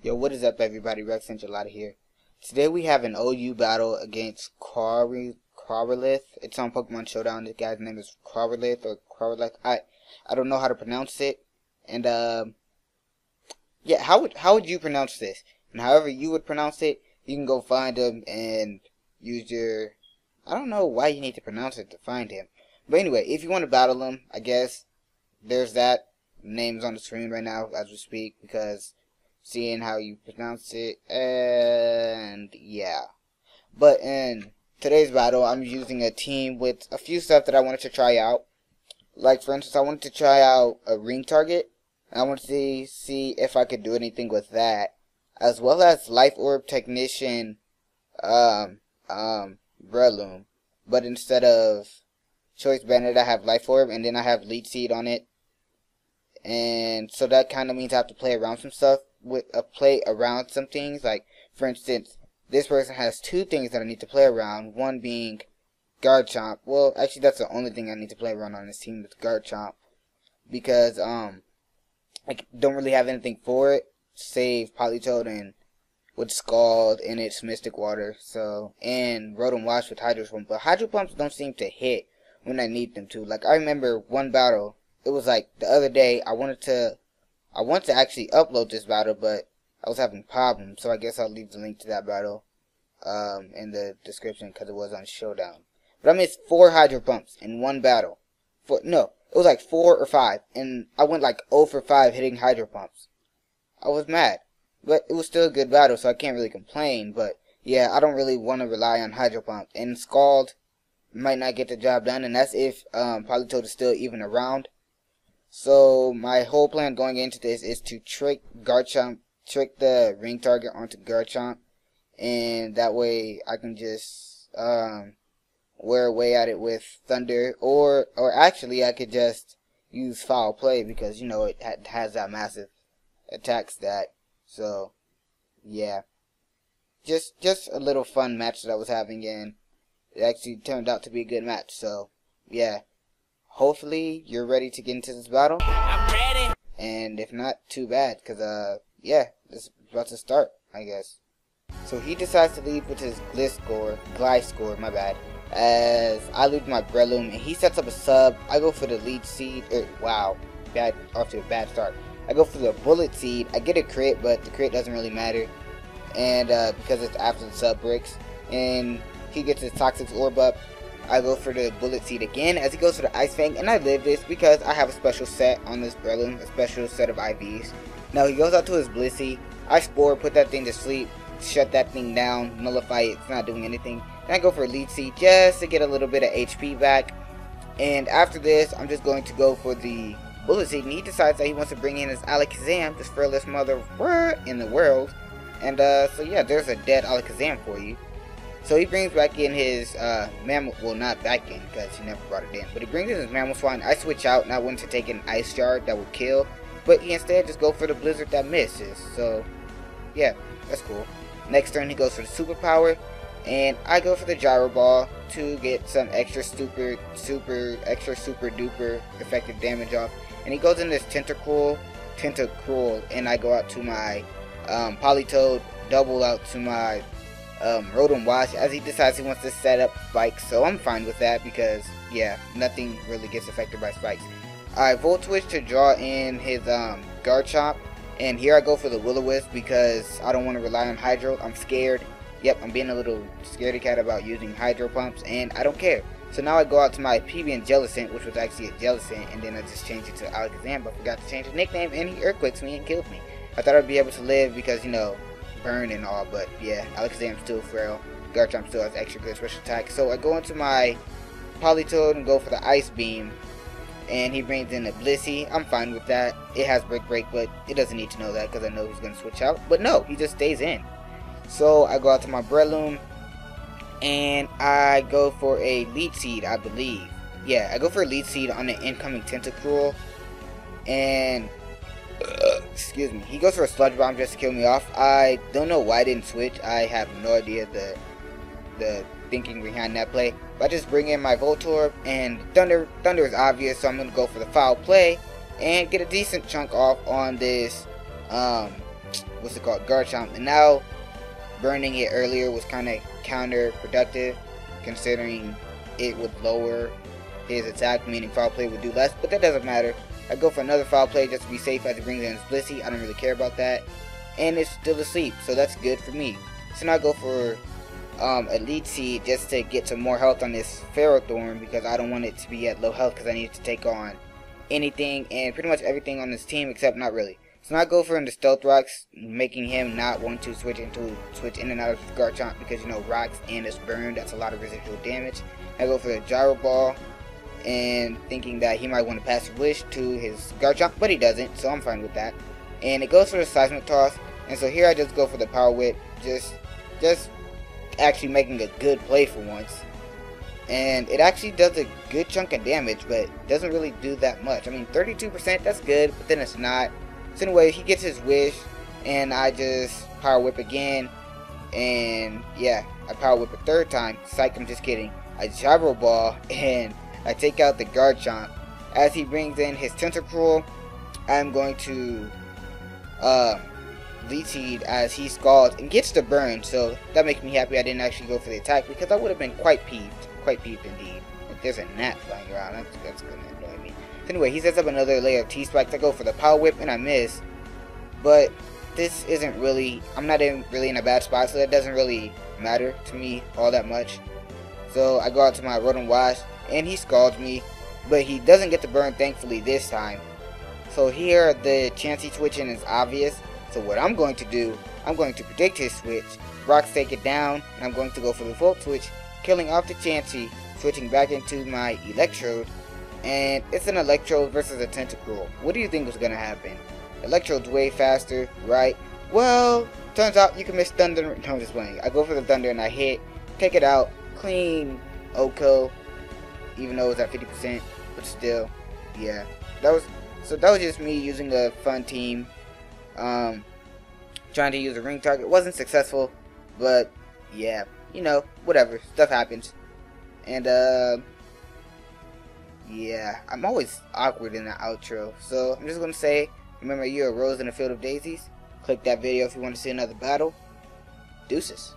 Yo, what is up, everybody? RexEncholada here. Today we have an OU battle against Corwalith. It's on Pokemon Showdown. This guy's name is Corwalith or Corwalith. I don't know how to pronounce it. And yeah, how would you pronounce this? And however you would pronounce it, you can go find him and use your. I don't know why you need to pronounce it to find him. But anyway, if you want to battle him, I guess there's that. Name's on the screen right now as we speak because seeing how you pronounce it, and yeah. But in today's battle, I'm using a team with a few stuff that I wanted to try out. Like, for instance, I wanted to try out a ring target, and I wanted to see if I could do anything with that, as well as Life Orb Technician Breloom. But instead of Choice Bandit, I have Life Orb, and then I have Leech Seed on it. And so that kind of means I have to play around some stuff. Play around some things, like for instance, this person has two things that I need to play around. One being Garchomp. Well, actually, that's the only thing I need to play around on this team with Garchomp, because I don't really have anything for it save Politoed and with Scald and its Mystic Water. So and Rotom Wash with Hydro Pump, but Hydro Pumps don't seem to hit when I need them to. Like, I remember one battle. It was like the other day. I want to actually upload this battle, but I was having problems, so I guess I'll leave the link to that battle in the description because it was on Showdown. But I missed 4 Hydro Pumps in one battle. No, it was like 4 or 5, and I went like 0 for 5 hitting Hydro Pumps. I was mad, but it was still a good battle, so I can't really complain. But yeah, I don't really want to rely on Hydro Pump, and Scald might not get the job done, and that's if Politoed is still even around. So my whole plan going into this is to trick the ring target onto Garchomp, and that way I can just wear away at it with Thunder, or actually I could just use Foul Play because you know it has that massive attack stat. So yeah, just a little fun match that I was having, and it actually turned out to be a good match. So yeah. Hopefully you're ready to get into this battle. I'm ready. And if not, too bad, because yeah, this is about to start, I guess. So he decides to lead with his Gliscor, my bad, as I lose my Breloom, and he sets up a sub. I go for the Leech Seed. Wow, off to a bad start. I go for the Bullet Seed. I get a crit, but the crit doesn't really matter, and because it's after the sub bricks, and he gets his Toxic Orb up. I go for the Bullet Seed again as he goes for the Ice Fang, and I live this because I have a special set on this Breloom, a special set of IVs. Now he goes out to his Blissey. I Spore, put that thing to sleep, shut that thing down, nullify it, it's not doing anything. Then I go for a Leech Seed just to get a little bit of HP back. And after this, I'm just going to go for the Bullet Seed, and he decides that he wants to bring in his Alakazam, this fearless mother in the world. And so yeah, there's a dead Alakazam for you. So he brings back in his well, not back in because he never brought it in, but he brings in his Mamoswine. I switch out and I wanted to take an Ice Shard that would kill, but he instead just go for the Blizzard that misses. So yeah, that's cool. Next turn he goes for the Superpower, and I go for the Gyro Ball to get some extra super duper effective damage off. And he goes in this Tentacruel, and I go out to my Politoed, double out to my Rotom Wash as he decides he wants to set up spikes, so I'm fine with that because yeah, nothing really gets affected by spikes. I Volt Switch to draw in his Garchomp, and here I go for the Will-O-Wisp because I don't want to rely on Hydro. I'm scared. Yep, I'm being a little scaredy cat about using Hydro Pumps, and I don't care. So now I go out to my PB Jellicent, which was actually a Jellicent, and then I just changed it to Alakazam, but forgot to change the nickname, and he Earthquakes me and kills me. I thought I'd be able to live because, you know, burn and all, but yeah, Alakazam's still frail. Garchomp still has extra good special attack. So I go into my Politoed and go for the Ice Beam, and he brings in a Blissey. I'm fine with that. It has Break, but it doesn't need to know that because I know he's going to switch out. But no, he just stays in. So I go out to my Breloom, and I go for a Leech Seed, I believe. Yeah, I go for a Leech Seed on the incoming Tentacruel, and excuse me, he goes for a Sludge Bomb just to kill me off. I don't know why I didn't switch. I have no idea the thinking behind that play. But I just bring in my Voltorb, and Thunder is obvious, so I'm going to go for the Foul Play and get a decent chunk off on this what's it called, Garchomp, and now burning it earlier was kind of counterproductive, considering it would lower his attack, meaning foul play would do less, but that doesn't matter. I go for another foul play just to be safe as he brings in his Blissey. I don't really care about that, and it's still asleep, so that's good for me. So now I go for a Lead Seed just to get some more health on this Ferrothorn, because I don't want it to be at low health, because I need to take on anything and pretty much everything on this team, except not really. So now I go for him to Stealth Rocks, making him not want to switch in and out of his Garchomp, because you know Rocks and it's Burn, that's a lot of residual damage. I go for the Gyro Ball, and thinking that he might want to pass a Wish to his Garchomp, but he doesn't, so I'm fine with that. And it goes for the Seismic Toss, and so here I just go for the Power Whip, just actually making a good play for once. And it actually does a good chunk of damage, but doesn't really do that much. I mean, 32%, that's good, but then it's not. So anyway, he gets his Wish, and I just Power Whip again, and yeah, I Power Whip a third time. Psych, I'm just kidding. I Gyro Ball, and I take out the Garchomp. As he brings in his Tentacruel, I'm going to Lead Seed as he scalds and gets the burn, so that makes me happy I didn't actually go for the attack, because I would have been quite peeved indeed. If there's a gnat flying around, that's gonna annoy me. So anyway, he sets up another layer of T-Spikes. I go for the Power Whip and I miss, but this isn't really, I'm not really in a bad spot, so that doesn't really matter to me all that much. So I go out to my Rotom Wash, and he scalds me, but he doesn't get the burn, thankfully, this time. So here the Chansey switching is obvious. So what I'm going to do, I'm going to predict his switch, Rocks take it down, and I'm going to go for the Volt Switch, killing off the Chansey, switching back into my Electrode, and it's an Electrode versus a Tentacruel. What do you think was going to happen? Electrode's way faster, right? Well, turns out you can miss Thunder. No, I'm just playing. I go for the Thunder and I hit, take it out, clean Oko, even though it was at 50%, but still, yeah. That was just me using a fun team. Trying to use a ring target. Wasn't successful, but yeah, you know, whatever, stuff happens. And yeah, I'm always awkward in the outro, so I'm just gonna say, remember, you're a rose in a field of daisies. Click that video if you want to see another battle. Deuces.